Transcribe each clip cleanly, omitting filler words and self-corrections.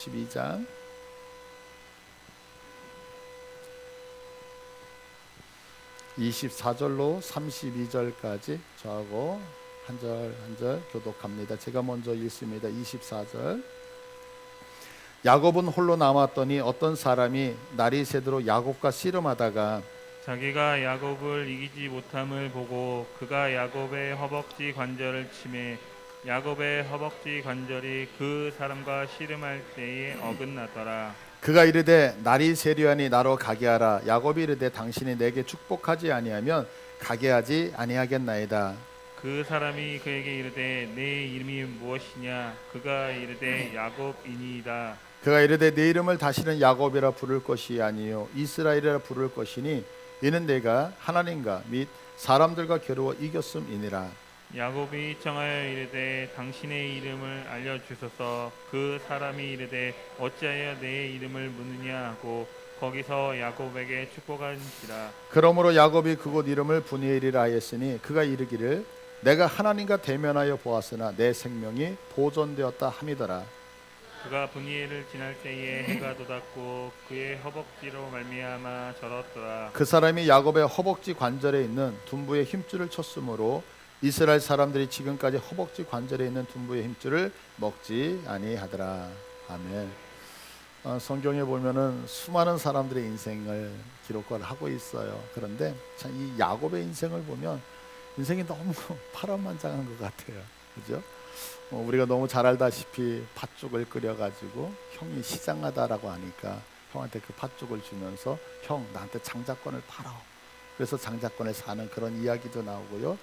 12장 24절로 32절까지 저하고 한 절 한 절 교독합니다. 제가 먼저 읽습니다. 24절. 야곱은 홀로 남았더니 어떤 사람이 날이 새도록 야곱과 씨름하다가 자기가 야곱을 이기지 못함을 보고 그가 야곱의 허벅지 관절을 치매 야곱의 허벅지 관절이 그 사람과 씨름할 때에 어긋나더라. 그가 이르되 날이 새려하니 나로 가게 하라. 야곱이 이르되 당신이 내게 축복하지 아니하면 가게 하지 아니하겠나이다. 그 사람이 그에게 이르되 내 이름이 무엇이냐? 그가 이르되 야곱이니이다. 그가 이르되 내 이름을 다시는 야곱이라 부를 것이 아니요 이스라엘이라 부를 것이니 이는 내가 하나님과 및 사람들과 겨루어 이겼음이니라. 야곱이 청하여 이르되 당신의 이름을 알려주소서. 그 사람이 이르되 어찌하여 내 이름을 묻느냐 하고 거기서 야곱에게 축복한지라. 그러므로 야곱이 그곳 이름을 브니엘이라 하였으니 그가 이르기를 내가 하나님과 대면하여 보았으나 내 생명이 보존되었다 함이더라. 그가 브니엘을 지날 때에 해가 돋았고 그의 허벅지로 말미암아 절었더라. 그 사람이 야곱의 허벅지 관절에 있는 둔부의 힘줄을 쳤으므로 이스라엘 사람들이 지금까지 허벅지 관절에 있는 둔부의 힘줄을 먹지 아니하더라. 아멘. 성경에 보면은 수많은 사람들의 인생을 기록을 하고 있어요. 그런데 참 이 야곱의 인생을 보면 인생이 너무 파란만장한 것 같아요. 그죠? 우리가 너무 잘 알다시피 팥죽을 끓여가지고 형이 시장하다라고 하니까 형한테 그 팥죽을 주면서 형 나한테 장자권을 팔아. 그래서 장자권을 사는 그런 이야기도 나오고요.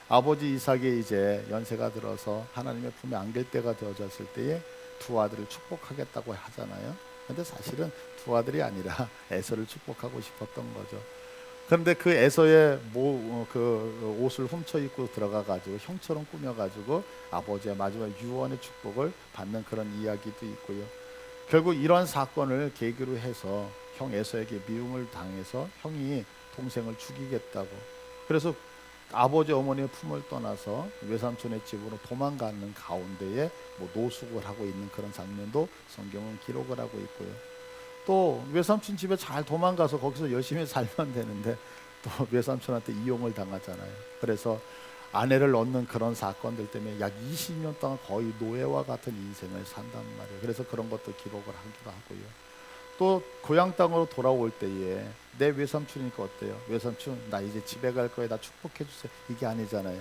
아버지 이삭이 이제 연세가 들어서 하나님의 품에 안길 때가 되어졌을 때에 두 아들을 축복하겠다고 하잖아요. 근데 사실은 두 아들이 아니라 에서를 축복하고 싶었던 거죠. 그런데 그 에서의 그 옷을 훔쳐 입고 들어가 가지고 형처럼 꾸며 가지고 아버지의 마지막 유언의 축복을 받는 그런 이야기도 있고요. 결국 이러한 사건을 계기로 해서 형 에서에게 미움을 당해서 형이 동생을 죽이겠다고, 그래서 아버지 어머니의 품을 떠나서 외삼촌의 집으로 도망가는 가운데에 노숙을 하고 있는 그런 장면도 성경은 기록을 하고 있고요. 또 외삼촌 집에 잘 도망가서 거기서 열심히 살면 되는데 또 외삼촌한테 이용을 당하잖아요. 그래서 아내를 얻는 그런 사건들 때문에 약 20년 동안 거의 노예와 같은 인생을 산단 말이에요. 그래서 그런 것도 기록을 하기도 하고요. 또 고향 땅으로 돌아올 때에 내 외삼촌이니까 어때요? 외삼촌 나 이제 집에 갈 거야, 나 축복해 주세요. 이게 아니잖아요.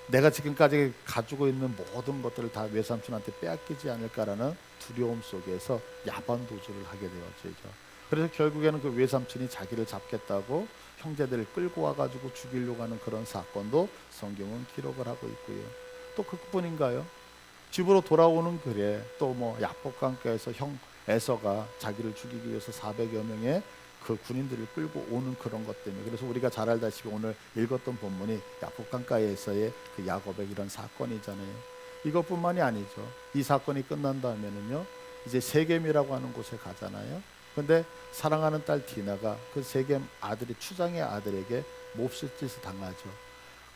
내가 지금까지 가지고 있는 모든 것들을 다 외삼촌한테 빼앗기지 않을까라는 두려움 속에서 야반 도주를 하게 되었죠. 그래서 결국에는 그 외삼촌이 자기를 잡겠다고 형제들을 끌고 와가지고 죽이려고 하는 그런 사건도 성경은 기록을 하고 있고요. 또 그뿐인가요? 집으로 돌아오는 길에 또 야복강가에서 형 에서가 자기를 죽이기 위해서 400여 명의 그 군인들을 끌고 오는 그런 것 때문에, 그래서 우리가 잘 알다시피 오늘 읽었던 본문이 야복강가에서의 그 야곱의 이런 사건이잖아요. 이것뿐만이 아니죠. 이 사건이 끝난 다음에는요, 이제 세겜이라고 하는 곳에 가잖아요. 근데 사랑하는 딸 디나가 그 세겜 아들이 추장의 아들에게 몹쓸 짓을 당하죠.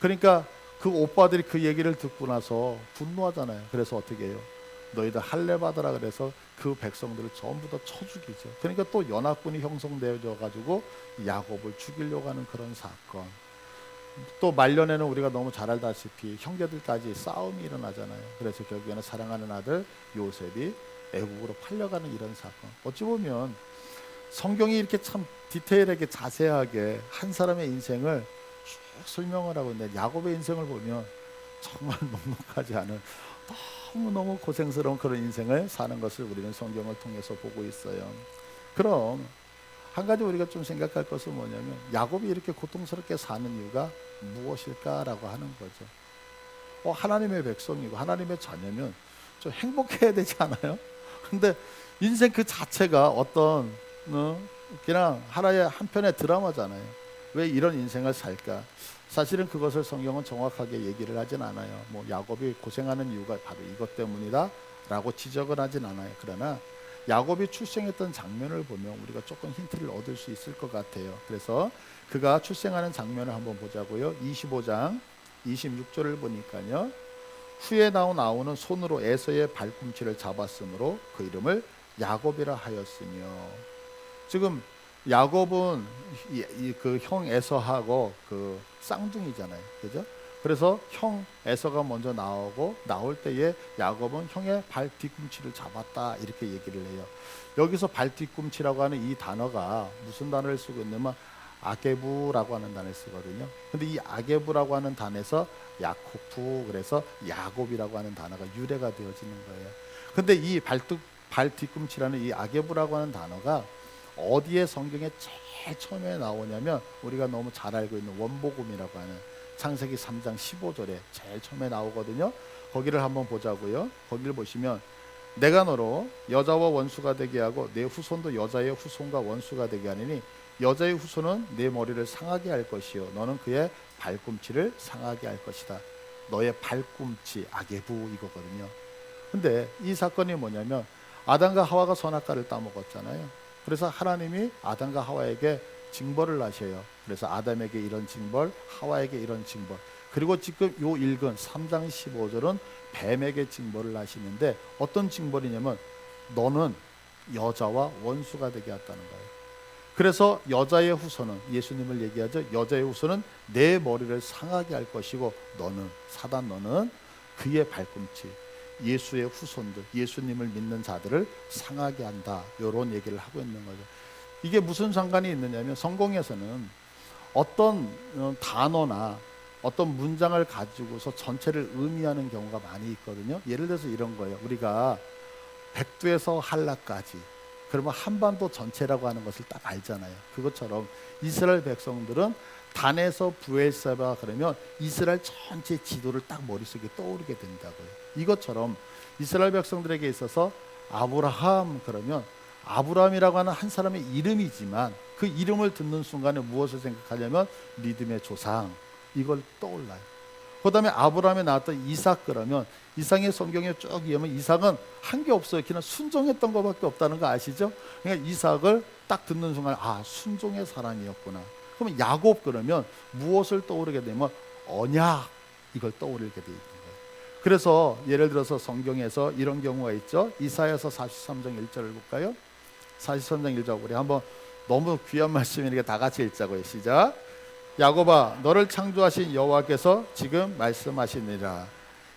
그러니까 그 오빠들이 그 얘기를 듣고 나서 분노하잖아요. 그래서 어떻게 해요? 너희들 할례 받으라 그래서 그 백성들을 전부 다 쳐 죽이죠. 그러니까 또 연합군이 형성되어져 가지고 야곱을 죽이려고 하는 그런 사건. 또 말년에는 우리가 너무 잘 알다시피 형제들까지 싸움이 일어나잖아요. 그래서 결국에는 사랑하는 아들 요셉이 애국으로 팔려가는 이런 사건. 어찌 보면 성경이 이렇게 참 디테일하게 자세하게 한 사람의 인생을 쭉 설명을 하고 있는데, 야곱의 인생을 보면 정말 넉넉하지 않은 너무너무 고생스러운 그런 인생을 사는 것을 우리는 성경을 통해서 보고 있어요. 그럼 한 가지 우리가 좀 생각할 것은 뭐냐면, 야곱이 이렇게 고통스럽게 사는 이유가 무엇일까라고 하는 거죠. 하나님의 백성이고 하나님의 자녀면 좀 행복해야 되지 않아요? 근데 인생 그 자체가 어떤 그냥 하나의 한편의 드라마잖아요. 왜 이런 인생을 살까? 사실은 그것을 성경은 정확하게 얘기를 하진 않아요. 야곱이 고생하는 이유가 바로 이것 때문이다 라고 지적을 하진 않아요. 그러나 야곱이 출생했던 장면을 보면 우리가 조금 힌트를 얻을 수 있을 것 같아요. 그래서 그가 출생하는 장면을 한번 보자고요. 25장 26절을 보니까요, 후에 나오는 손으로 에서의 발꿈치를 잡았으므로 그 이름을 야곱이라 하였으며. 지금 야곱은 그 형 에서하고 그 쌍둥이잖아요, 그죠? 그래서 형 에서가 먼저 나오고 나올 때에 야곱은 형의 발 뒤꿈치를 잡았다 이렇게 얘기를 해요. 여기서 발 뒤꿈치라고 하는 이 단어가 무슨 단어를 쓰고 있냐면 아게부라고 하는 단어를 쓰거든요. 근데 이 아게부라고 하는 단어에서 야코프, 그래서 야곱이라고 하는 단어가 유래가 되어지는 거예요. 근데 이 발 뒤꿈치라는 이 아게부라고 하는 단어가 어디에 성경에 제일 처음에 나오냐면 우리가 너무 잘 알고 있는 원복음이라고 하는 창세기 3장 15절에 제일 처음에 나오거든요. 거기를 한번 보자고요. 거기를 보시면 내가 너로 여자와 원수가 되게 하고 내 후손도 여자의 후손과 원수가 되게 하느니 여자의 후손은 내 머리를 상하게 할 것이요 너는 그의 발꿈치를 상하게 할 것이다. 너의 발꿈치 아게부 이거거든요. 근데 이 사건이 뭐냐면 아담과 하와가 선악과를 따먹었잖아요. 그래서 하나님이 아담과 하와에게 징벌을 하셔요. 그래서 아담에게 이런 징벌, 하와에게 이런 징벌. 그리고 지금 요 읽은 3장 15절은 뱀에게 징벌을 하시는데 어떤 징벌이냐면 너는 여자와 원수가 되게 했다는 거예요. 그래서 여자의 후손은 예수님을 얘기하죠. 여자의 후손은 내 머리를 상하게 할 것이고 너는 사단 너는 그의 발꿈치 예수의 후손들 예수님을 믿는 자들을 상하게 한다. 이런 얘기를 하고 있는 거죠. 이게 무슨 상관이 있느냐면 성경에서는 어떤 단어나 어떤 문장을 가지고서 전체를 의미하는 경우가 많이 있거든요. 예를 들어서 이런 거예요. 우리가 백두에서 한라까지 그러면 한반도 전체라고 하는 것을 딱 알잖아요. 그것처럼 이스라엘 백성들은 단에서 부엘세바 그러면 이스라엘 전체 지도를 딱 머릿속에 떠오르게 된다고요. 이것처럼 이스라엘 백성들에게 있어서 아브라함 그러면 아브라함이라고 하는 한 사람의 이름이지만 그 이름을 듣는 순간에 무엇을 생각하냐면 믿음의 조상 이걸 떠올라요. 그 다음에 아브라함에 나왔던 이삭 그러면 이삭의 성경에 쭉 이으면 이삭은 한 게 없어요. 그냥 순종했던 것밖에 없다는 거 아시죠? 그러니까 이삭을 딱 듣는 순간 아 순종의 사람이었구나. 그러면 야곱 그러면 무엇을 떠오르게 되면 언약 이걸 떠오르게 돼 있는 거예요. 그래서 예를 들어서 성경에서 이런 경우가 있죠. 이사야서 43장 1절을 볼까요? 43장 1절 우리 한번 너무 귀한 말씀이니까 다 같이 읽자고요. 시작. 야곱아 너를 창조하신 여호와께서 지금 말씀하시니라.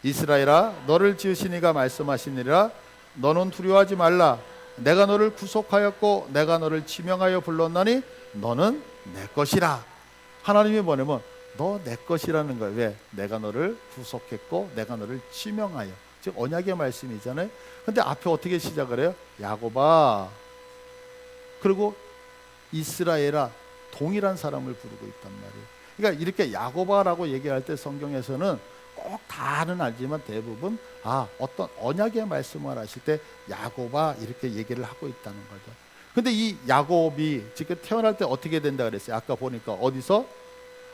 이스라엘아 너를 지으신 이가 말씀하시니라. 너는 두려워하지 말라. 내가 너를 구속하였고 내가 너를 지명하여 불렀나니 너는 내 것이라. 하나님이 뭐냐면 너 내 것이라는 거예요. 왜? 내가 너를 구속했고 내가 너를 지명하여. 즉 언약의 말씀이잖아요. 근데 앞에 어떻게 시작을 해요? 야곱아 그리고 이스라엘아 동일한 사람을 부르고 있단 말이에요. 그러니까 이렇게 야곱아라고 얘기할 때 성경에서는 꼭 다는 알지만 대부분 어떤 언약의 말씀을 하실 때 야곱아 이렇게 얘기를 하고 있다는 거죠. 근데 이 야곱이 지금 태어날 때 어떻게 된다 그랬어요? 아까 보니까 어디서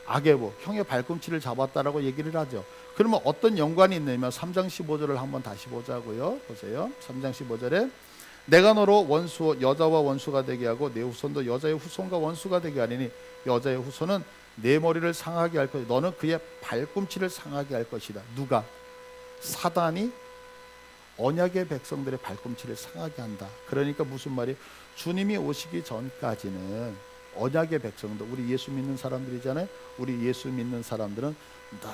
아게부 형의 발꿈치를 잡았다라고 얘기를 하죠. 그러면 어떤 연관이 있냐면 3장 15절을 한번 다시 보자고요. 보세요. 3장 15절에 내가 너로 여자와 원수가 되게 하고 내 후손도 여자의 후손과 원수가 되게 하리니 여자의 후손은 내 머리를 상하게 할 것이다. 너는 그의 발꿈치를 상하게 할 것이다. 누가? 사단이 언약의 백성들의 발꿈치를 상하게 한다. 그러니까 무슨 말이에요? 주님이 오시기 전까지는 언약의 백성들 우리 예수 믿는 사람들이잖아요. 우리 예수 믿는 사람들은 늘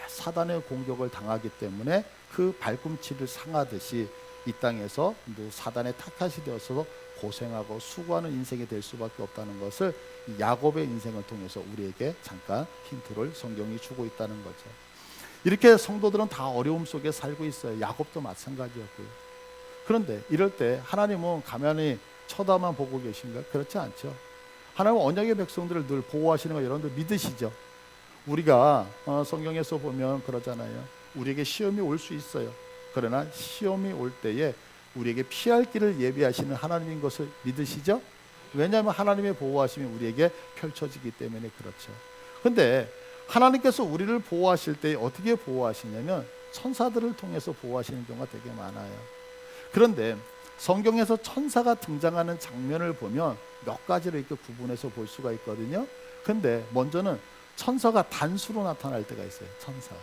사단의 공격을 당하기 때문에 그 발꿈치를 상하듯이 이 땅에서 사단의 탓이 되어서 고생하고 수고하는 인생이 될 수밖에 없다는 것을 야곱의 인생을 통해서 우리에게 잠깐 힌트를 성경이 주고 있다는 거죠. 이렇게 성도들은 다 어려움 속에 살고 있어요. 야곱도 마찬가지였고요. 그런데 이럴 때 하나님은 가만히 쳐다만 보고 계신가요? 그렇지 않죠. 하나님은 언약의 백성들을 늘 보호하시는 거 여러분들 믿으시죠? 우리가 성경에서 보면 그러잖아요. 우리에게 시험이 올 수 있어요. 그러나 시험이 올 때에 우리에게 피할 길을 예비하시는 하나님인 것을 믿으시죠? 왜냐하면 하나님의 보호하심이 우리에게 펼쳐지기 때문에 그렇죠. 근데 하나님께서 우리를 보호하실 때 어떻게 보호하시냐면 천사들을 통해서 보호하시는 경우가 되게 많아요. 그런데 성경에서 천사가 등장하는 장면을 보면 몇 가지로 이렇게 구분해서 볼 수가 있거든요. 근데 먼저는 천사가 단수로 나타날 때가 있어요. 천사가.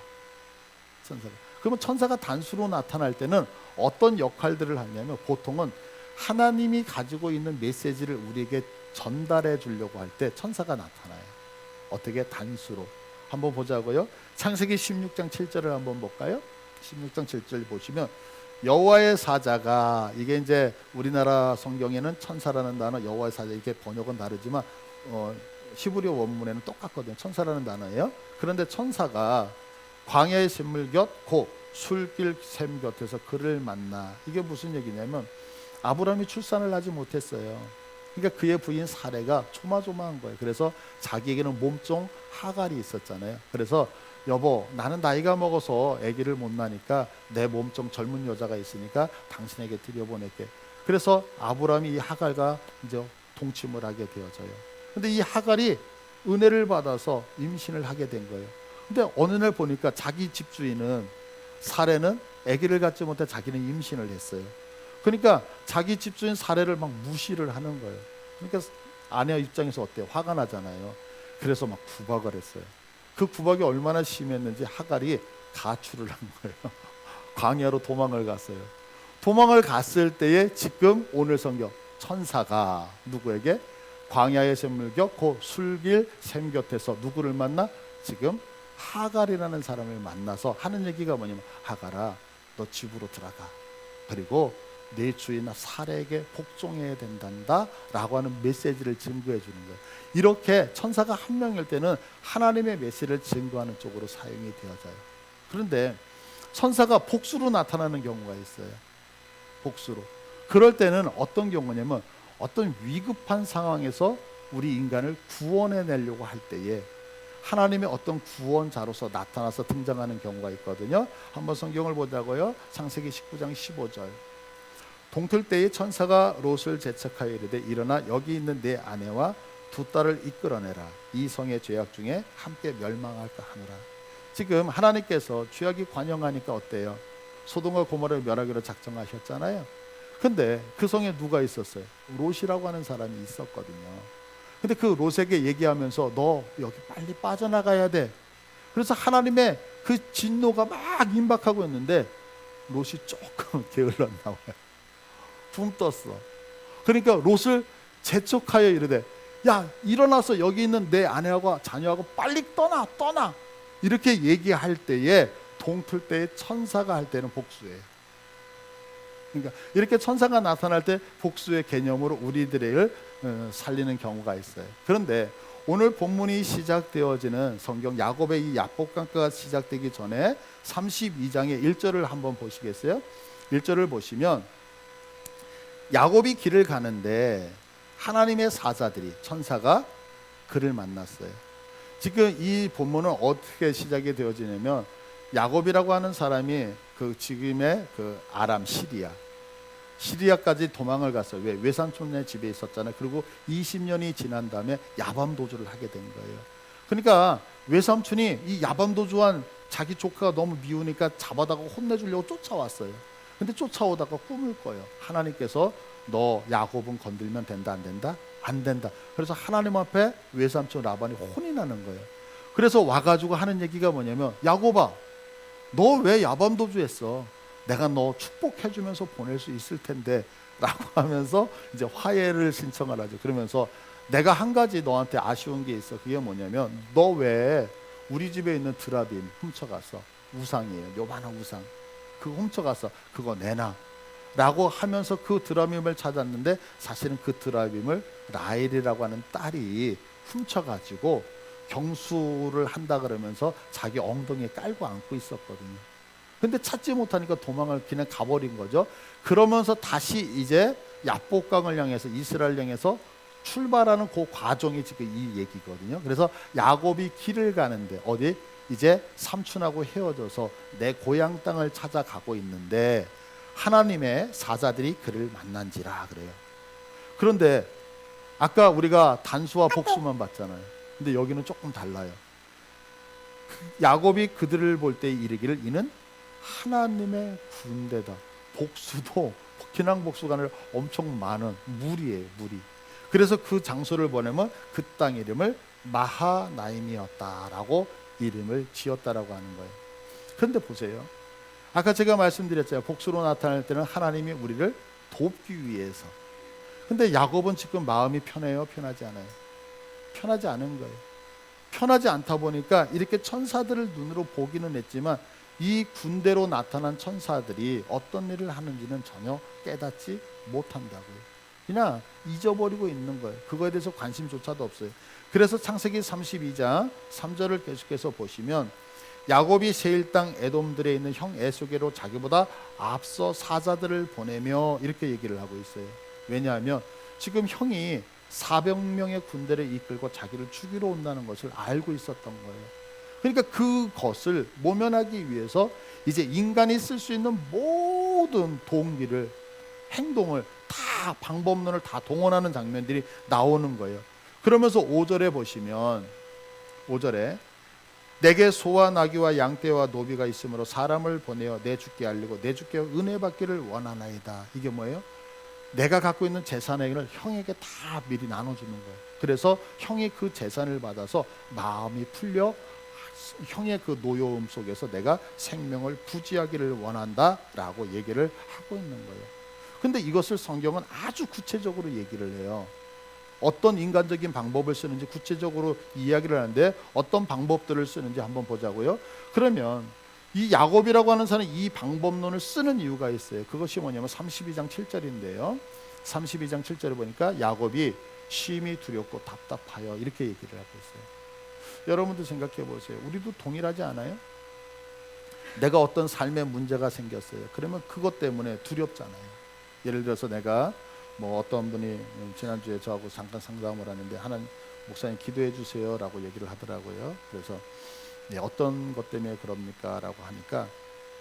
그러면 천사가 단수로 나타날 때는 어떤 역할들을 하냐면 보통은 하나님이 가지고 있는 메시지를 우리에게 전달해 주려고 할 때 천사가 나타나요. 어떻게? 단수로. 한번 보자고요. 창세기 16장 7절을 한번 볼까요? 16장 7절 보시면 여호와의 사자가, 이게 이제 우리나라 성경에는 천사라는 단어, 여호와의 사자, 이게 번역은 다르지만 히브리어 원문에는 똑같거든요. 천사라는 단어예요. 그런데 천사가 광야의 샘물 곁 곧 술길 샘 곁에서 그를 만나. 이게 무슨 얘기냐면 아브라함이 출산을 하지 못했어요. 그러니까 그의 부인 사레가 조마조마한 거예요. 그래서 자기에게는 몸종 하갈이 있었잖아요. 그래서 여보, 나는 나이가 먹어서 아기를 못 낳으니까 내 몸종 젊은 여자가 있으니까 당신에게 들여보낼게. 그래서 아브라함이 이 하갈과 이제 동침을 하게 되어져요. 근데 이 하갈이 은혜를 받아서 임신을 하게 된 거예요. 근데 어느 날 보니까 자기 집주인은, 사레는 아기를 갖지 못해 자기는 임신을 했어요. 그러니까 자기 집주인 사레를 막 무시를 하는 거예요. 그러니까 아내 입장에서 어때요? 화가 나잖아요. 그래서 막 구박을 했어요. 그 구박이 얼마나 심했는지 하갈이 가출을 한 거예요. 광야로 도망을 갔어요. 도망을 갔을 때에 지금 오늘 성경 천사가 누구에게? 광야의 샘물 곁 그 술길 샘 곁에서 누구를 만나? 지금 하갈이라는 사람을 만나서 하는 얘기가 뭐냐면, 하갈아, 너 집으로 들어가. 그리고 내 주인 사레에게 복종해야 된단다 라고 하는 메시지를 증거해 주는 거예요. 이렇게 천사가 한 명일 때는 하나님의 메시지를 증거하는 쪽으로 사용이 되어져요. 그런데 천사가 복수로 나타나는 경우가 있어요. 복수로. 그럴 때는 어떤 경우냐면 어떤 위급한 상황에서 우리 인간을 구원해 내려고 할 때에 하나님의 어떤 구원자로서 나타나서 등장하는 경우가 있거든요. 한번 성경을 보자고요. 창세기 19장 15절. 동틀 때에 천사가 롯을 재촉하여 이르되 일어나 여기 있는 내 아내와 두 딸을 이끌어내라. 이 성의 죄악 중에 함께 멸망할까 하노라. 지금 하나님께서 죄악이 관영하니까 어때요? 소돔과 고모라를 멸하기로 작정하셨잖아요. 근데 그 성에 누가 있었어요? 롯이라고 하는 사람이 있었거든요. 근데 그 롯에게 얘기하면서 너 여기 빨리 빠져나가야 돼. 그래서 하나님의 그 진노가 막 임박하고 있는데 롯이 조금 게을렀나 봐요. 붕 떴어. 그러니까 롯을 재촉하여 이르되 야, 일어나서 여기 있는 내 아내하고 자녀하고 빨리 떠나. 이렇게 얘기할 때에 동틀 때에 천사가 할 때는 복수예요. 그러니까 이렇게 천사가 나타날 때 복수의 개념으로 우리들을 살리는 경우가 있어요. 그런데 오늘 본문이 시작되어지는 성경 야곱의 이 야복강가가 시작되기 전에 32장의 1절을 한번 보시겠어요? 1절을 보시면 야곱이 길을 가는데 하나님의 사자들이, 천사가 그를 만났어요. 지금 이 본문은 어떻게 시작이 되어지냐면 야곱이라고 하는 사람이 그 지금의 그 아람 시리아까지 도망을 갔어요. 왜? 외삼촌네 집에 있었잖아요. 그리고 20년이 지난 다음에 야밤 도주를 하게 된 거예요. 그러니까 외삼촌이 이 야밤 도주한 자기 조카가 너무 미우니까 잡아다가 혼내주려고 쫓아왔어요. 근데 쫓아오다가 꿈을 꿔요. 하나님께서 너 야곱은 건들면 된다, 안 된다? 안 된다. 그래서 하나님 앞에 외삼촌 라반이 혼이 나는 거예요. 그래서 와가지고 하는 얘기가 뭐냐면 야곱아, 너 왜 야밤 도주했어? 내가 너 축복해주면서 보낼 수 있을 텐데 라고 하면서 이제 화해를 신청을 하죠. 그러면서 내가 한 가지 너한테 아쉬운 게 있어. 그게 뭐냐면 너 왜 우리 집에 있는 드라빔 훔쳐갔어? 우상이에요. 요만한 우상. 그거 훔쳐갔어. 그거 내놔 라고 하면서 그 드라빔을 찾았는데 사실은 그 드라빔을 라헬이라고 하는 딸이 훔쳐가지고 경수를 한다 그러면서 자기 엉덩이에 깔고 안고 있었거든요. 근데 찾지 못하니까 도망을 그냥 가버린 거죠. 그러면서 다시 이제 야복강을 향해서, 이스라엘 향해서 출발하는 그 과정이 지금 이 얘기거든요. 그래서 야곱이 길을 가는데 어디? 이제 삼촌하고 헤어져서 내 고향 땅을 찾아가고 있는데 하나님의 사자들이 그를 만난지라 그래요. 그런데 아까 우리가 단수와 복수만 봤잖아요. 근데 여기는 조금 달라요. 야곱이 그들을 볼 때 이르기를 이는 하나님의 군대다. 복수도 그냥 복수가 아니라 엄청 많은 무리예요. 무리. 그래서 그 장소를 보내면 그 땅 이름을 마하나임이었다라고 이름을 지었다라고 하는 거예요. 그런데 보세요. 아까 제가 말씀드렸잖아요. 복수로 나타날 때는 하나님이 우리를 돕기 위해서. 근데 야곱은 지금 마음이 편해요? 편하지 않아요? 편하지 않은 거예요. 편하지 않다 보니까 이렇게 천사들을 눈으로 보기는 했지만 이 군대로 나타난 천사들이 어떤 일을 하는지는 전혀 깨닫지 못한다고요. 그냥 잊어버리고 있는 거예요. 그거에 대해서 관심조차도 없어요. 그래서 창세기 32장 3절을 계속해서 보시면 야곱이 세일 땅 에돔들에 있는 형 에서게로 자기보다 앞서 사자들을 보내며 이렇게 얘기를 하고 있어요. 왜냐하면 지금 형이 400명의 군대를 이끌고 자기를 죽이러 온다는 것을 알고 있었던 거예요. 그러니까 그것을 모면하기 위해서 이제 인간이 쓸 수 있는 모든 동기를, 행동을 다, 방법론을 다 동원하는 장면들이 나오는 거예요. 그러면서 5절에 보시면 5절에 내게 소와 나귀와 양떼와 노비가 있으므로 사람을 보내어 내 주께 알리고 내 주께 은혜 받기를 원하나이다. 이게 뭐예요? 내가 갖고 있는 재산을 형에게 다 미리 나눠주는 거예요. 그래서 형이 그 재산을 받아서 마음이 풀려 형의 그 노여움 속에서 내가 생명을 부지하기를 원한다라고 얘기를 하고 있는 거예요. 근데 이것을 성경은 아주 구체적으로 얘기를 해요. 어떤 인간적인 방법을 쓰는지 구체적으로 이야기를 하는데 어떤 방법들을 쓰는지 한번 보자고요. 그러면 이 야곱이라고 하는 사람은 이 방법론을 쓰는 이유가 있어요. 그것이 뭐냐면 32장 7절인데요. 32장 7절에 보니까 야곱이 심히 두렵고 답답하여 이렇게 얘기를 하고 있어요. 여러분도 생각해 보세요. 우리도 동일하지 않아요? 내가 어떤 삶에 문제가 생겼어요. 그러면 그것 때문에 두렵잖아요. 예를 들어서 내가 뭐 어떤 분이 지난주에 저하고 잠깐 상담을 하는데 하나님 목사님 기도해 주세요 라고 얘기를 하더라고요. 그래서 네, 어떤 것 때문에 그럽니까 라고 하니까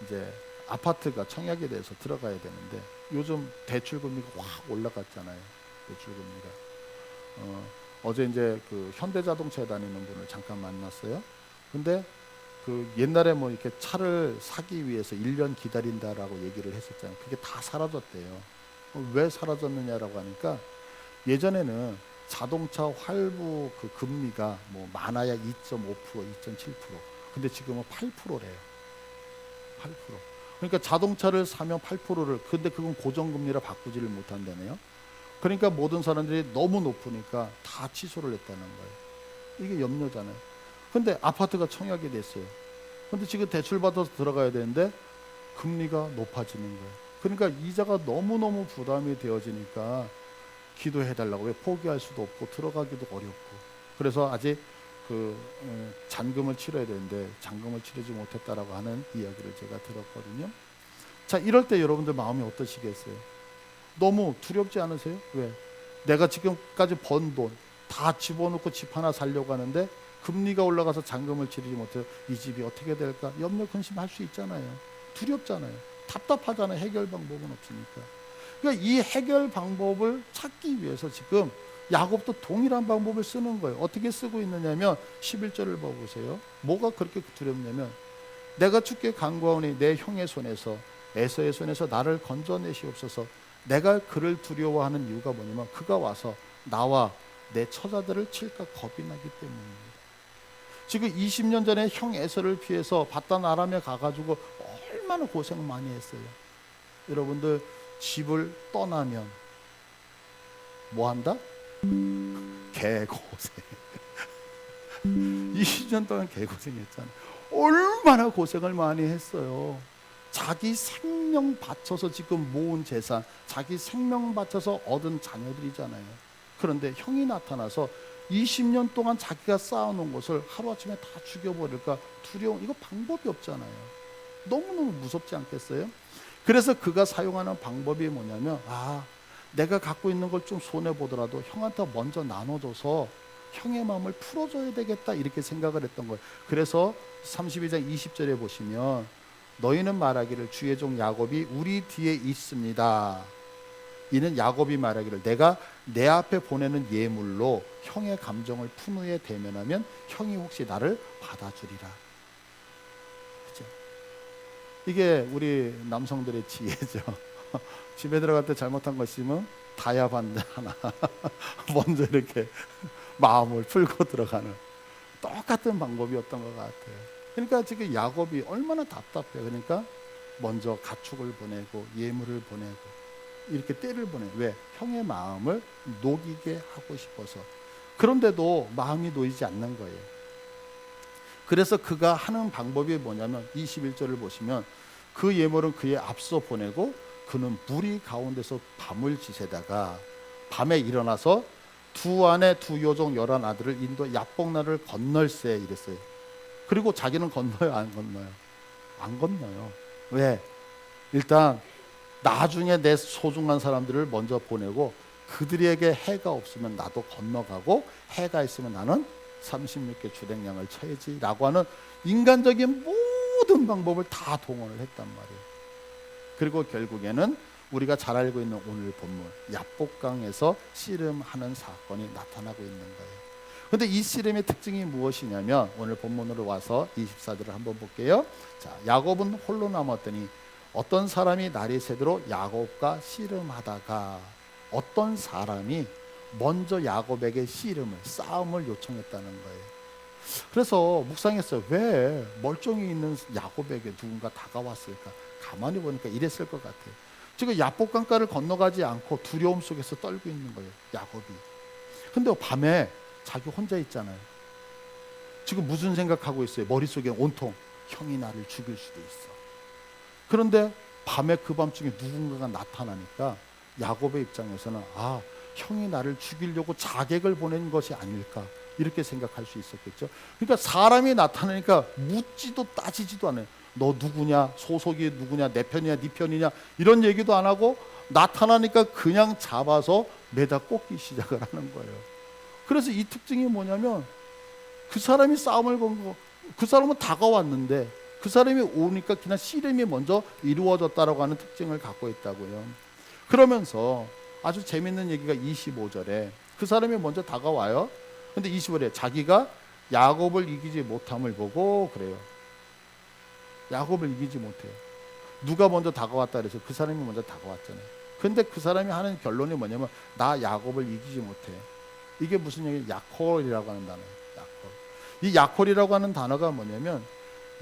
이제 아파트가 청약에 대해서 들어가야 되는데 요즘 대출금리가 확 올라갔잖아요. 대출금리가 어제 이제 그 현대자동차에 다니는 분을 잠깐 만났어요. 근데 그 옛날에 뭐 이렇게 차를 사기 위해서 1년 기다린다라고 얘기를 했었잖아요. 그게 다 사라졌대요. 왜 사라졌느냐라고 하니까 예전에는 자동차 할부 그 금리가 뭐 많아야 2.5%, 2.7%. 근데 지금은 8%래요. 8%. 그러니까 자동차를 사면 8%를, 근데 그건 고정금리라 바꾸지를 못한다네요. 그러니까 모든 사람들이 너무 높으니까 다 취소를 했다는 거예요. 이게 염려잖아요. 근데 아파트가 청약이 됐어요. 근데 지금 대출 받아서 들어가야 되는데 금리가 높아지는 거예요. 그러니까 이자가 너무너무 부담이 되어지니까 기도해달라고, 왜 포기할 수도 없고 들어가기도 어렵고. 그래서 아직 그 잔금을 치러야 되는데 잔금을 치르지 못했다라고 하는 이야기를 제가 들었거든요. 자, 이럴 때 여러분들 마음이 어떠시겠어요? 너무 두렵지 않으세요? 왜? 내가 지금까지 번 돈 다 집어넣고 집 하나 살려고 하는데 금리가 올라가서 잔금을 치르지 못해요. 이 집이 어떻게 될까? 염려 근심할 수 있잖아요. 두렵잖아요. 답답하잖아요. 해결 방법은 없으니까. 그러니까 이 해결 방법을 찾기 위해서 지금 야곱도 동일한 방법을 쓰는 거예요. 어떻게 쓰고 있느냐면 11절을 보세요. 뭐가 그렇게 두렵냐면 내가 주께 간구하오니 내 형의 손에서 에서의 손에서 나를 건져내시옵소서. 내가 그를 두려워하는 이유가 뭐냐면 그가 와서 나와 내 처자들을 칠까 겁이 나기 때문입니다. 지금 20년 전에 형 에서를 피해서 바단 아람에 가가지고 얼마나 고생을 많이 했어요. 여러분들 집을 떠나면 뭐 한다? 개고생. 20년 동안 개고생했잖아요. 얼마나 고생을 많이 했어요. 자기 생명 바쳐서 지금 모은 재산, 자기 생명 바쳐서 얻은 자녀들이잖아요. 그런데 형이 나타나서 20년 동안 자기가 쌓아놓은 것을 하루아침에 다 죽여버릴까 두려움. 이거 방법이 없잖아요. 너무너무 무섭지 않겠어요? 그래서 그가 사용하는 방법이 뭐냐면 내가 갖고 있는 걸 좀 손해보더라도 형한테 먼저 나눠줘서 형의 마음을 풀어줘야 되겠다 이렇게 생각을 했던 거예요. 그래서 32장 20절에 보시면 너희는 말하기를 주의 종 야곱이 우리 뒤에 있습니다. 이는 야곱이 말하기를 내가 내 앞에 보내는 예물로 형의 감정을 푼 후에 대면하면 형이 혹시 나를 받아주리라. 그죠? 이게 우리 남성들의 지혜죠. 집에 들어갈 때 잘못한 것 있으면 다야 반대 하나 먼저 이렇게 마음을 풀고 들어가는 똑같은 방법이었던 것 같아요. 그러니까 지금 야곱이 얼마나 답답해요. 그러니까 먼저 가축을 보내고 예물을 보내고 이렇게 때를 보내. 왜? 형의 마음을 녹이게 하고 싶어서. 그런데도 마음이 놓이지 않는 거예요. 그래서 그가 하는 방법이 뭐냐면 21절을 보시면 그 예물은 그의 앞서 보내고 그는 무리 가운데서 밤을 지새다가 밤에 일어나서 두 아내 두 여종 11아들을 인도 야복나를 건널세 이랬어요. 그리고 자기는 건너요, 안 건너요? 안 건너요. 왜? 일단 나중에 내 소중한 사람들을 먼저 보내고 그들에게 해가 없으면 나도 건너가고 해가 있으면 나는 36개 주택량을 쳐야지 라고 하는 인간적인 모든 방법을 다 동원을 했단 말이에요. 그리고 결국에는 우리가 잘 알고 있는 오늘 본문 야복강에서 씨름하는 사건이 나타나고 있는 거예요. 그런데 이 씨름의 특징이 무엇이냐면 오늘 본문으로 와서 24절을 한번 볼게요. 자, 야곱은 홀로 남았더니 어떤 사람이 날이 새도록 야곱과 씨름하다가 어떤 사람이 먼저 야곱에게 씨름을 싸움을 요청했다는 거예요. 그래서 묵상했어요. 왜 멀쩡히 있는 야곱에게 누군가 다가왔을까? 가만히 보니까 이랬을 것 같아요. 지금 야복강가를 건너가지 않고 두려움 속에서 떨고 있는 거예요, 야곱이. 근데 밤에 자기 혼자 있잖아요. 지금 무슨 생각하고 있어요? 머릿속에 온통 형이 나를 죽일 수도 있어. 그런데 밤에 그 밤중에 누군가가 나타나니까 야곱의 입장에서는 아, 형이 나를 죽이려고 자객을 보낸 것이 아닐까 이렇게 생각할 수 있었겠죠. 그러니까 사람이 나타나니까 묻지도 따지지도 않아요. 너 누구냐? 소속이 누구냐? 내 편이냐? 네 편이냐? 이런 얘기도 안 하고 나타나니까 그냥 잡아서 매다 꽂기 시작을 하는 거예요. 그래서 이 특징이 뭐냐면 그 사람이 싸움을 건 거, 그 사람은 다가왔는데 그 사람이 오니까 그냥 씨름이 먼저 이루어졌다라고 하는 특징을 갖고 있다고요. 그러면서 아주 재밌는 얘기가 25절에 그 사람이 먼저 다가와요. 근데 25절에 자기가 야곱을 이기지 못함을 보고 그래요. 야곱을 이기지 못해요. 누가 먼저 다가왔다 그래서 그 사람이 먼저 다가왔잖아요. 근데 그 사람이 하는 결론이 뭐냐면 나 야곱을 이기지 못해. 이게 무슨 얘기예요? 야콜이라고 하는 단어예요. 야콜. 이 야콜이라고 하는 단어가 뭐냐면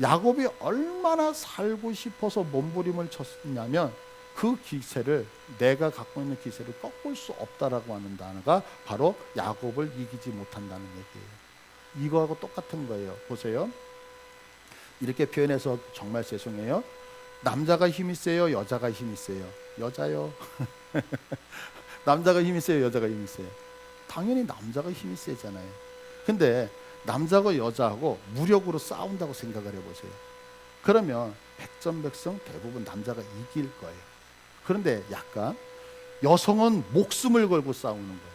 야곱이 얼마나 살고 싶어서 몸부림을 쳤냐면 그 기세를 내가 갖고 있는 기세를 꺾을 수 없다라고 하는 단어가 바로 야곱을 이기지 못한다는 얘기예요. 이거하고 똑같은 거예요. 보세요. 이렇게 표현해서 정말 죄송해요. 남자가 힘이 세요? 여자가 힘이 세요? 여자요. 남자가 힘이 세요? 여자가 힘이 세요? 당연히 남자가 힘이 세잖아요. 근데 남자가 여자하고 무력으로 싸운다고 생각을 해보세요. 그러면 백전백승 대부분 남자가 이길 거예요. 그런데 약간 여성은 목숨을 걸고 싸우는 거예요.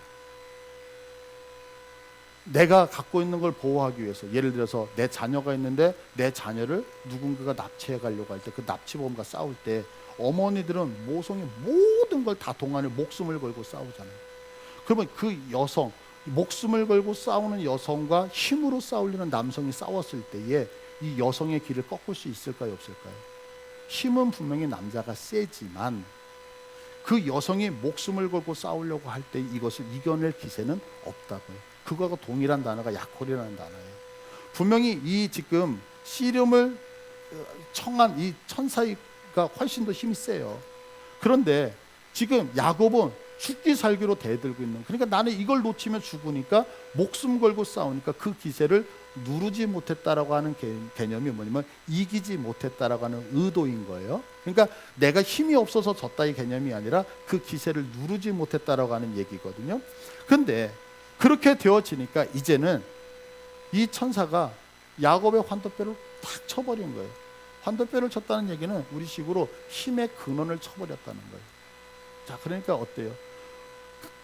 내가 갖고 있는 걸 보호하기 위해서, 예를 들어서 내 자녀가 있는데 내 자녀를 누군가가 납치해 가려고 할 때 그 납치범과 싸울 때 어머니들은 모성의 모든 걸 다 동원해 목숨을 걸고 싸우잖아요. 그러면 그 여성, 목숨을 걸고 싸우는 여성과 힘으로 싸우려는 남성이 싸웠을 때에 이 여성의 길을 꺾을 수 있을까요, 없을까요? 힘은 분명히 남자가 세지만 그 여성이 목숨을 걸고 싸우려고 할 때 이것을 이겨낼 기세는 없다고요. 그거하고 동일한 단어가 야콜이라는 단어예요. 분명히 이 지금 씨름을 청한 이 천사가 훨씬 더 힘이 세요. 그런데 지금 야곱은 죽기 살기로 대들고 있는, 그러니까 나는 이걸 놓치면 죽으니까 목숨 걸고 싸우니까 그 기세를 누르지 못했다라고 하는 개념이 뭐냐면 이기지 못했다라고 하는 의도인 거예요. 그러니까 내가 힘이 없어서 졌다의 개념이 아니라 그 기세를 누르지 못했다라고 하는 얘기거든요. 근데 그렇게 되어지니까 이제는 이 천사가 야곱의 환도뼈를 탁 쳐버린 거예요. 환도뼈를 쳤다는 얘기는 우리식으로 힘의 근원을 쳐버렸다는 거예요. 자, 그러니까 어때요?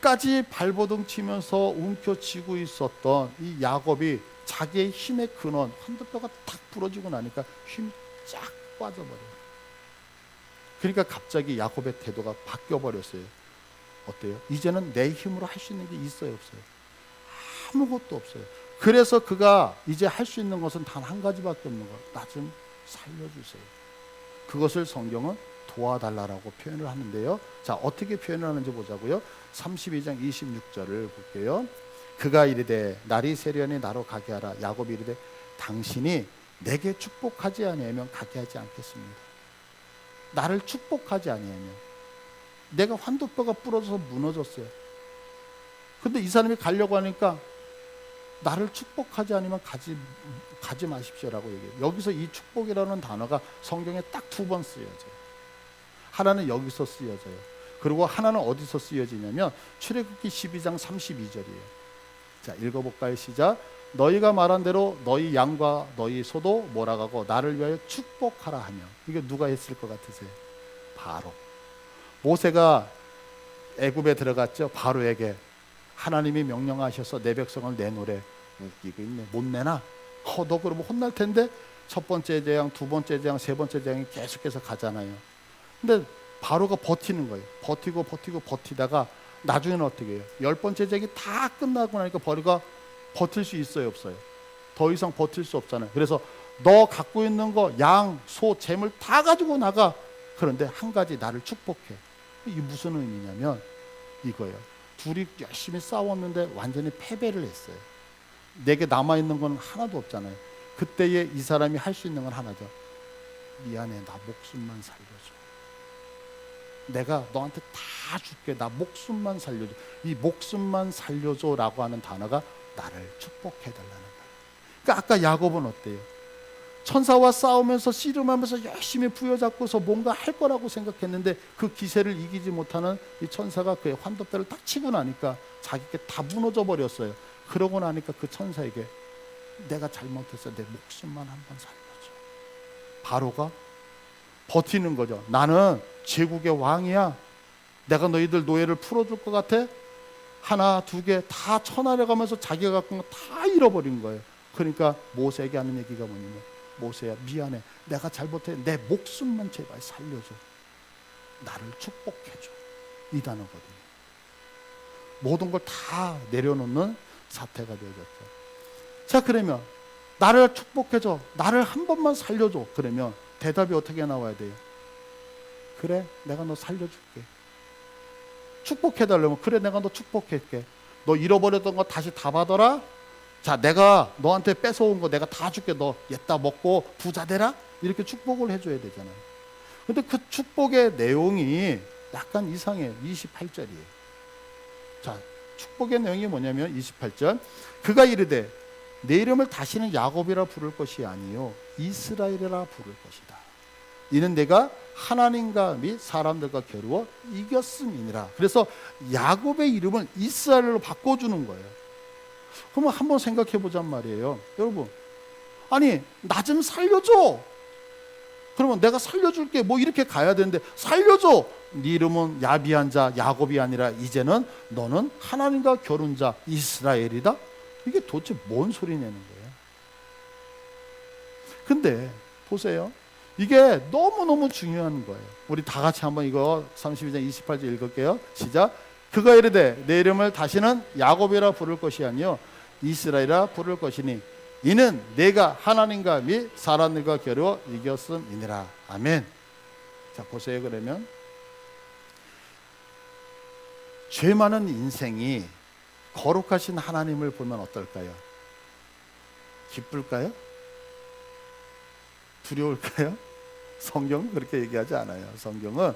끝까지 발버둥 치면서 움켜쥐고 있었던 이 야곱이 자기의 힘의 근원, 환도뼈가 탁 부러지고 나니까 힘이 쫙 빠져버려요. 그러니까 갑자기 야곱의 태도가 바뀌어버렸어요. 어때요? 이제는 내 힘으로 할 수 있는 게 있어요, 없어요? 아무것도 없어요. 그래서 그가 이제 할 수 있는 것은 단 한 가지밖에 없는 거예요. 나 좀 살려주세요. 그것을 성경은 도와달라고 표현을 하는데요. 자, 어떻게 표현을 하는지 보자고요. 32장 26절을 볼게요. 그가 이르되 날이 새려니 나로 가게 하라. 야곱이 이르되 당신이 내게 축복하지 아니하면 가게 하지 않겠습니다. 나를 축복하지 아니하며. 내가 환도뼈가 부러져서 무너졌어요. 근데 이 사람이 가려고 하니까 나를 축복하지 않으면 가지 마십시오라고 얘기해요. 여기서 이 축복이라는 단어가 성경에 딱 2번 쓰여져요. 하나는 여기서 쓰여져요. 그리고 하나는 어디서 쓰여지냐면 출애굽기 12장 32절이에요. 자, 읽어볼까요? 시작. 너희가 말한 대로 너희 양과 너희 소도 몰아가고 나를 위하여 축복하라 하며. 이게 누가 했을 것 같으세요? 바로. 모세가 애굽에 들어갔죠. 바로에게 하나님이 명령하셔서 내 백성을 내놓으래. 웃기고 있네. 못 내나? 너 그러면 혼날 텐데. 첫 번째 재앙, 두 번째 재앙, 세 번째 재앙이 계속해서 가잖아요. 근데 바로가 버티는 거예요. 버티다가 나중에는 어떻게 해요? 10번째 재앙이 다 끝나고 나니까 바로가 버틸 수 있어요, 없어요? 더 이상 버틸 수 없잖아요. 그래서 너 갖고 있는 거 양, 소, 재물 다 가지고 나가. 그런데 한 가지 나를 축복해. 이게 무슨 의미냐면 이거예요. 둘이 열심히 싸웠는데 완전히 패배를 했어요. 내게 남아있는 건 하나도 없잖아요. 그때에 이 사람이 할 수 있는 건 하나죠. 미안해, 나 목숨만 살려줘. 내가 너한테 다 줄게. 나 목숨만 살려줘. 이 목숨만 살려줘라고 하는 단어가 나를 축복해달라는 거예요. 그러니까 아까 야곱은 어때요? 천사와 싸우면서 씨름하면서 열심히 부여잡고서 뭔가 할 거라고 생각했는데 그 기세를 이기지 못하는 이 천사가 그의 환도뼈를 딱 치고 나니까 자기께 다 무너져 버렸어요. 그러고 나니까 그 천사에게 내가 잘못했어. 내 목숨만 한번 살려줘. 바로가 버티는 거죠. 나는 제국의 왕이야. 내가 너희들 노예를 풀어줄 것 같아? 하나, 두 개 다 쳐나려 가면서 자기가 갖고 있는 거 다 잃어버린 거예요. 그러니까 모세에게 하는 얘기가 뭐냐면 모세야, 미안해. 내가 잘못해. 내 목숨만 제발 살려줘. 나를 축복해줘. 이 단어거든요. 모든 걸 다 내려놓는 사태가 되어졌죠. 자, 그러면 나를 축복해줘. 나를 한 번만 살려줘. 그러면 대답이 어떻게 나와야 돼요? 그래, 내가 너 살려줄게. 축복해달라면 그래, 내가 너 축복할게. 너 잃어버렸던 거 다시 다 받아라. 자, 내가 너한테 뺏어온 거 내가 다 줄게. 너 옛다 먹고 부자 되라. 이렇게 축복을 해줘야 되잖아요. 근데 그 축복의 내용이 약간 이상해요. 28절이에요. 자, 축복의 내용이 뭐냐면 28절. 그가 이르되 내 이름을 다시는 야곱이라 부를 것이 아니요 이스라엘이라 부를 것이다. 이는 내가 하나님과 및 사람들과 겨루어 이겼음이니라. 그래서 야곱의 이름을 이스라엘로 바꿔주는 거예요. 그러면 한번 생각해 보잔 말이에요. 여러분, 아니 나 좀 살려줘. 그러면 내가 살려줄게. 뭐 이렇게 가야 되는데 살려줘. 네 이름은 야비한 자 야곱이 아니라 이제는 너는 하나님과 겨룬 자 이스라엘이다. 이게 도대체 뭔 소리 내는 거예요? 근데 보세요. 이게 너무너무 중요한 거예요. 우리 다 같이 한번 이거 32장 28절 읽을게요. 시작. 그가 이르되 내 이름을 다시는 야곱이라 부를 것이 아니요 이스라엘이라 부를 것이니 이는 내가 하나님과 및 사람들과 겨루어 이겼음이니라. 아멘. 자, 보세요. 그러면 죄 많은 인생이 거룩하신 하나님을 보면 어떨까요? 기쁠까요? 두려울까요? 성경은 그렇게 얘기하지 않아요. 성경은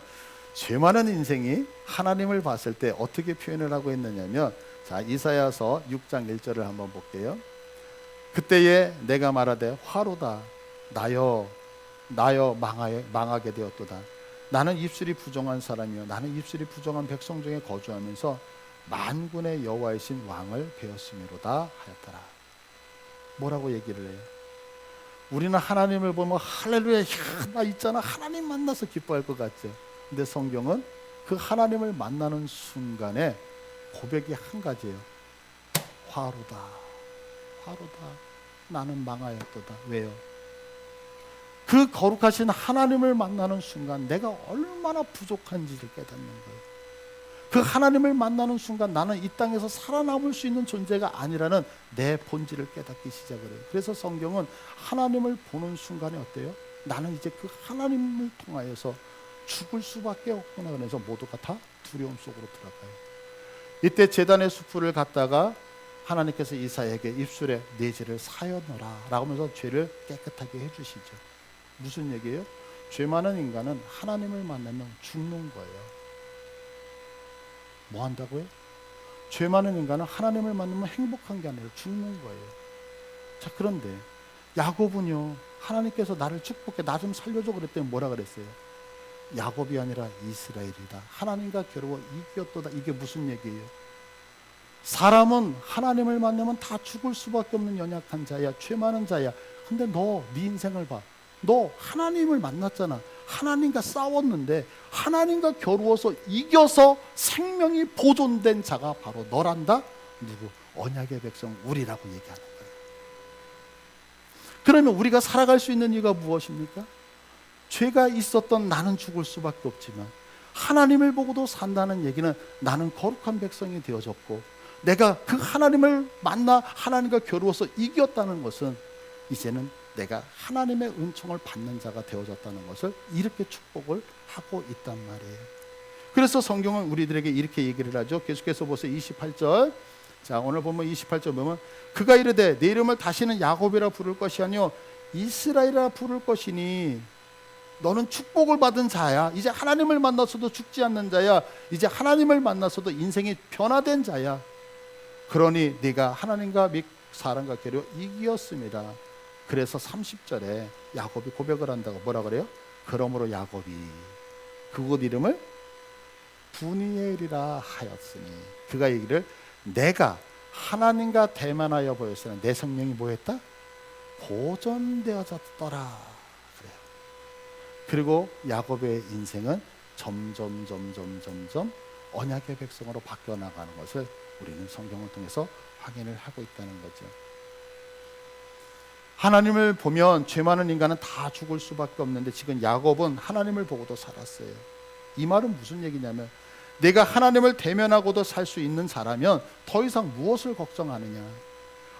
죄 많은 인생이 하나님을 봤을 때 어떻게 표현을 하고 있느냐면, 자, 이사야서 6장 1절을 한번 볼게요. 그때에 내가 말하되 화로다 나여 망하게 되었도다. 나는 입술이 부정한 사람이요 나는 입술이 부정한 백성 중에 거주하면서 만군의 여호와이신 왕을 배웠음이로다 하였더라. 뭐라고 얘기를 해요? 우리는 하나님을 보면 할렐루야, 나 있잖아, 하나님 만나서 기뻐할 것 같죠. 근데 성경은 그 하나님을 만나는 순간에 고백이 한 가지예요. 화로다 나는 망하였도다. 왜요? 그 거룩하신 하나님을 만나는 순간 내가 얼마나 부족한지를 깨닫는 거예요. 그 하나님을 만나는 순간 나는 이 땅에서 살아남을 수 있는 존재가 아니라는 내 본질을 깨닫기 시작을 해요. 그래서 성경은 하나님을 보는 순간에 어때요? 나는 이제 그 하나님을 통하여서 죽을 수밖에 없구나. 그래서 모두가 다 두려움 속으로 들어가요. 이때 제단의 수풀을 갖다가 하나님께서 이사야에게 입술에 네 죄를 사여넣어라 라고 하면서 죄를 깨끗하게 해주시죠. 무슨 얘기예요? 죄 많은 인간은 하나님을 만나면 죽는 거예요. 뭐 한다고요? 죄 많은 인간은 하나님을 만나면 행복한 게 아니라 죽는 거예요. 자, 그런데 야곱은요, 하나님께서 나를 축복해, 나 좀 살려줘 그랬더니 뭐라 그랬어요? 야곱이 아니라 이스라엘이다. 하나님과 겨루어 이겼도다. 이게 무슨 얘기예요? 사람은 하나님을 만나면 다 죽을 수밖에 없는 연약한 자야, 죄 많은 자야. 근데 너, 네 인생을 봐. 너 하나님을 만났잖아. 하나님과 싸웠는데 하나님과 겨루어서 이겨서 생명이 보존된 자가 바로 너란다. 누구? 언약의 백성 우리라고 얘기하는 거예요. 그러면 우리가 살아갈 수 있는 이유가 무엇입니까? 죄가 있었던 나는 죽을 수밖에 없지만 하나님을 보고도 산다는 얘기는 나는 거룩한 백성이 되어졌고 내가 그 하나님을 만나 하나님과 겨루어서 이겼다는 것은 이제는 내가 하나님의 은총을 받는 자가 되어졌다는 것을 이렇게 축복을 하고 있단 말이에요. 그래서 성경은 우리들에게 이렇게 얘기를 하죠. 계속해서 보세요. 28절. 자, 오늘 보면 28절 보면 그가 이르되 내 이름을 다시는 야곱이라 부를 것이 아니요 이스라엘이라 부를 것이니 너는 축복을 받은 자야. 이제 하나님을 만나서도 죽지 않는 자야. 이제 하나님을 만나서도 인생이 변화된 자야. 그러니 네가 하나님과 및 사람과 겨루 이기었습니다. 그래서 30절에 야곱이 고백을 한다고 뭐라 그래요? 그러므로 야곱이 그곳 이름을 브니엘이라 하였으니 그가 얘기를 내가 하나님과 대면하여 보였으나 내 생명이 뭐했다? 보존되어졌더라 그래요. 그리고 야곱의 인생은 점점 언약의 백성으로 바뀌어 나가는 것을 우리는 성경을 통해서 확인을 하고 있다는 거죠. 하나님을 보면 죄 많은 인간은 다 죽을 수밖에 없는데 지금 야곱은 하나님을 보고도 살았어요. 이 말은 무슨 얘기냐면 내가 하나님을 대면하고도 살 수 있는 자라면 더 이상 무엇을 걱정하느냐.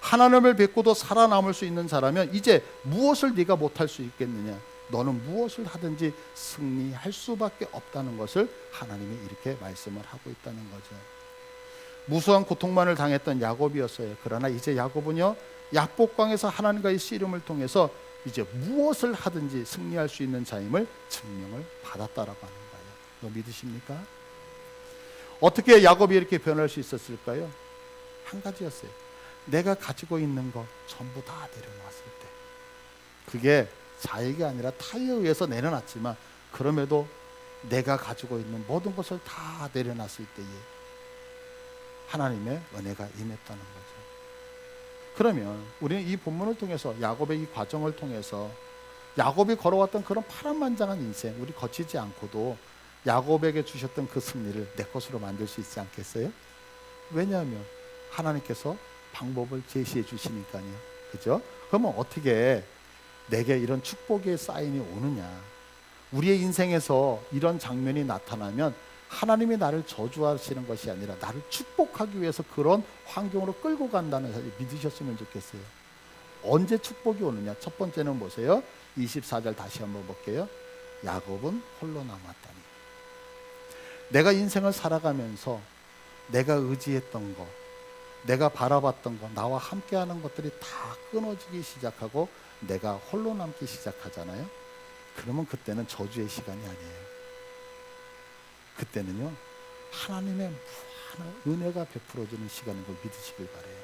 하나님을 뵙고도 살아남을 수 있는 자라면 이제 무엇을 네가 못할 수 있겠느냐. 너는 무엇을 하든지 승리할 수밖에 없다는 것을 하나님이 이렇게 말씀을 하고 있다는 거죠. 무수한 고통만을 당했던 야곱이었어요. 그러나 이제 야곱은요 야복강에서 하나님과의 씨름을 통해서 이제 무엇을 하든지 승리할 수 있는 자임을 증명을 받았다라고 하는 거예요. 너 믿으십니까? 어떻게 야곱이 이렇게 변할 수 있었을까요? 한 가지였어요. 내가 가지고 있는 거 전부 다 내려놨을 때. 그게 자익이 아니라 타에 의해서 내려놨지만 그럼에도 내가 가지고 있는 모든 것을 다 내려놨을 때에 하나님의 은혜가 임했다는 거죠. 그러면 우리는 이 본문을 통해서 야곱의 이 과정을 통해서 야곱이 걸어왔던 그런 파란만장한 인생 우리 거치지 않고도 야곱에게 주셨던 그 승리를 내 것으로 만들 수 있지 않겠어요? 왜냐하면 하나님께서 방법을 제시해 주시니까요. 그죠? 그러면 어떻게 내게 이런 축복의 사인이 오느냐. 우리의 인생에서 이런 장면이 나타나면 하나님이 나를 저주하시는 것이 아니라 나를 축복하기 위해서 그런 환경으로 끌고 간다는 사실 믿으셨으면 좋겠어요. 언제 축복이 오느냐. 첫 번째는 보세요. 24절 다시 한번 볼게요. 야곱은 홀로 남았다니. 내가 인생을 살아가면서 내가 의지했던 거, 내가 바라봤던 거, 나와 함께하는 것들이 다 끊어지기 시작하고 내가 홀로 남기 시작하잖아요. 그러면 그때는 저주의 시간이 아니에요. 그때는요 하나님의 무한한 은혜가 베풀어지는 시간인 걸 믿으시길 바래요.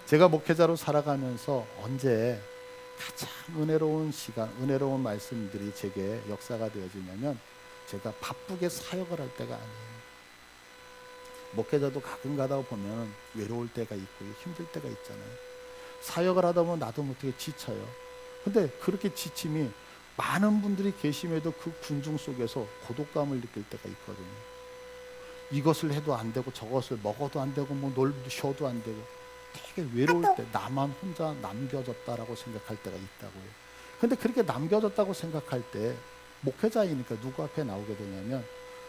제가 목회자로 살아가면서 언제 가장 은혜로운 시간, 은혜로운 말씀들이 제게 역사가 되어지냐면 제가 바쁘게 사역을 할 때가 아니에요. 목회자도 가끔 가다 보면 외로울 때가 있고 힘들 때가 있잖아요. 사역을 하다 보면 나도 못하게 지쳐요. 근데 그렇게 지침이 많은 분들이 계심에도 그 군중 속에서 고독감을 느낄 때가 있거든요. 이것을 해도 안 되고 저것을 먹어도 안 되고 뭐 쉬어도 안 되고 되게 외로울 때 나만 혼자 남겨졌다라고 생각할 때가 있다고요. 근데 그렇게 남겨졌다고 생각할 때 목회자이니까 누구 앞에 나오게 되냐면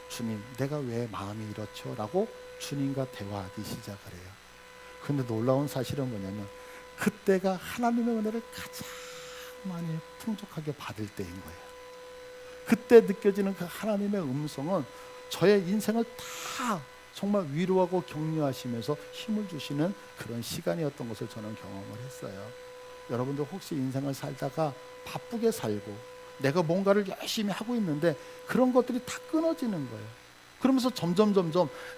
주님 내가 왜 마음이 이렇죠? 라고 주님과 대화하기 시작을 해요. 근데 놀라운 사실은 뭐냐면 그때가 하나님의 은혜를 가장 많이 풍족하게 받을 때인 거예요. 그때 느껴지는 그 하나님의 음성은 저의 인생을 다 정말 위로하고 격려하시면서 힘을 주시는 그런 시간이었던 것을 저는 경험을 했어요. 여러분들 혹시 인생을 살다가 바쁘게 살고 내가 뭔가를 열심히 하고 있는데 그런 것들이 다 끊어지는 거예요. 그러면서 점점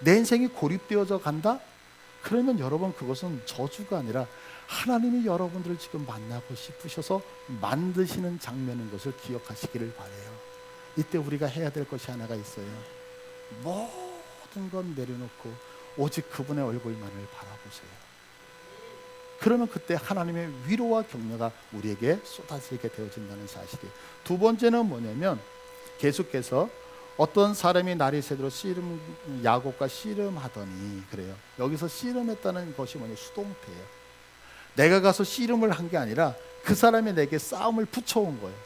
내 인생이 고립되어져 간다? 그러면 여러분, 그것은 저주가 아니라 하나님이 여러분들을 지금 만나고 싶으셔서 만드시는 장면인 것을 기억하시기를 바라요. 이때 우리가 해야 될 것이 하나가 있어요. 모든 건 내려놓고 오직 그분의 얼굴만을 바라보세요. 그러면 그때 하나님의 위로와 격려가 우리에게 쏟아지게 되어진다는 사실이에요. 두 번째는 뭐냐면, 계속해서 어떤 사람이 날이 새도록 야곱과 씨름하더니, 그래요. 여기서 씨름했다는 것이 뭐냐, 수동태예요. 내가 가서 씨름을 한 게 아니라 그 사람이 내게 싸움을 붙여온 거예요.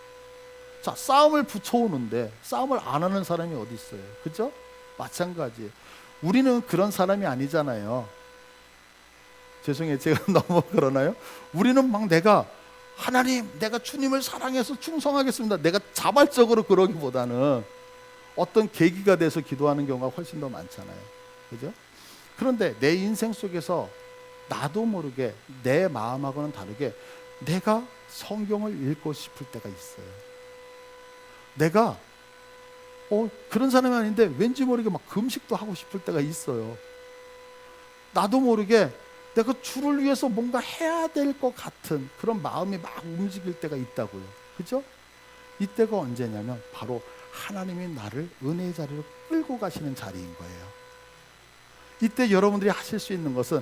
자, 싸움을 붙여오는데 싸움을 안 하는 사람이 어디 있어요? 그죠? 마찬가지. 우리는 그런 사람이 아니잖아요. 죄송해요, 제가 너무 그러나요? 우리는 막 하나님, 내가 주님을 사랑해서 충성하겠습니다, 내가 자발적으로 그러기보다는 어떤 계기가 돼서 기도하는 경우가 훨씬 더 많잖아요. 그죠? 그런데 내 인생 속에서 나도 모르게 내 마음하고는 다르게 내가 성경을 읽고 싶을 때가 있어요. 내가 그런 사람이 아닌데 왠지 모르게 막 금식도 하고 싶을 때가 있어요. 나도 모르게 내가 주를 위해서 뭔가 해야 될 것 같은 그런 마음이 막 움직일 때가 있다고요. 그죠? 이때가 언제냐면 바로 하나님이 나를 은혜의 자리로 끌고 가시는 자리인 거예요. 이때 여러분들이 하실 수 있는 것은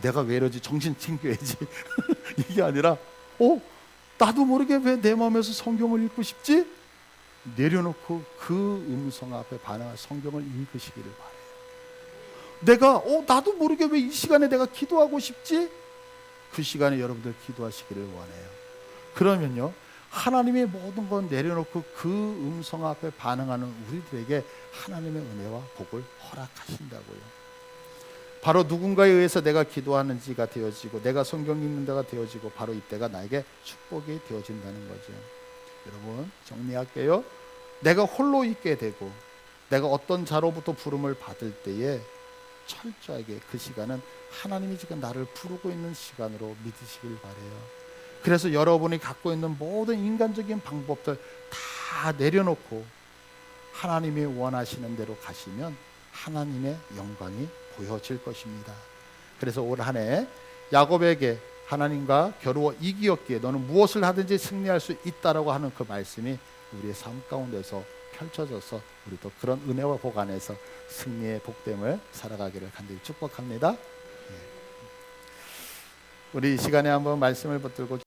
내가 왜 이러지, 정신 챙겨야지 이게 아니라 나도 모르게 왜 내 마음에서 성경을 읽고 싶지? 내려놓고 그 음성 앞에 반응할 성경을 읽으시기를 바라요. 내가 나도 모르게 왜 이 시간에 내가 기도하고 싶지? 그 시간에 여러분들 기도하시기를 원해요. 그러면요, 하나님의 모든 건 내려놓고 그 음성 앞에 반응하는 우리들에게 하나님의 은혜와 복을 허락하신다고요. 바로 누군가에 의해서 내가 기도하는지가 되어지고 내가 성경 읽는 데가 되어지고 바로 이때가 나에게 축복이 되어진다는 거죠. 여러분, 정리할게요. 내가 홀로 있게 되고 내가 어떤 자로부터 부름을 받을 때에 철저하게 그 시간은 하나님이 지금 나를 부르고 있는 시간으로 믿으시길 바라요. 그래서 여러분이 갖고 있는 모든 인간적인 방법들 다 내려놓고 하나님이 원하시는 대로 가시면 하나님의 영광이 보여질 것입니다. 그래서 올 한 해 야곱에게 하나님과 겨루어 이기었기에 너는 무엇을 하든지 승리할 수 있다라고 하는 그 말씀이 우리의 삶 가운데서 펼쳐져서 우리도 그런 은혜와 복 안에서 승리의 복됨을 살아가기를 간절히 축복합니다. 우리 이 시간에 한번 말씀을 붙들고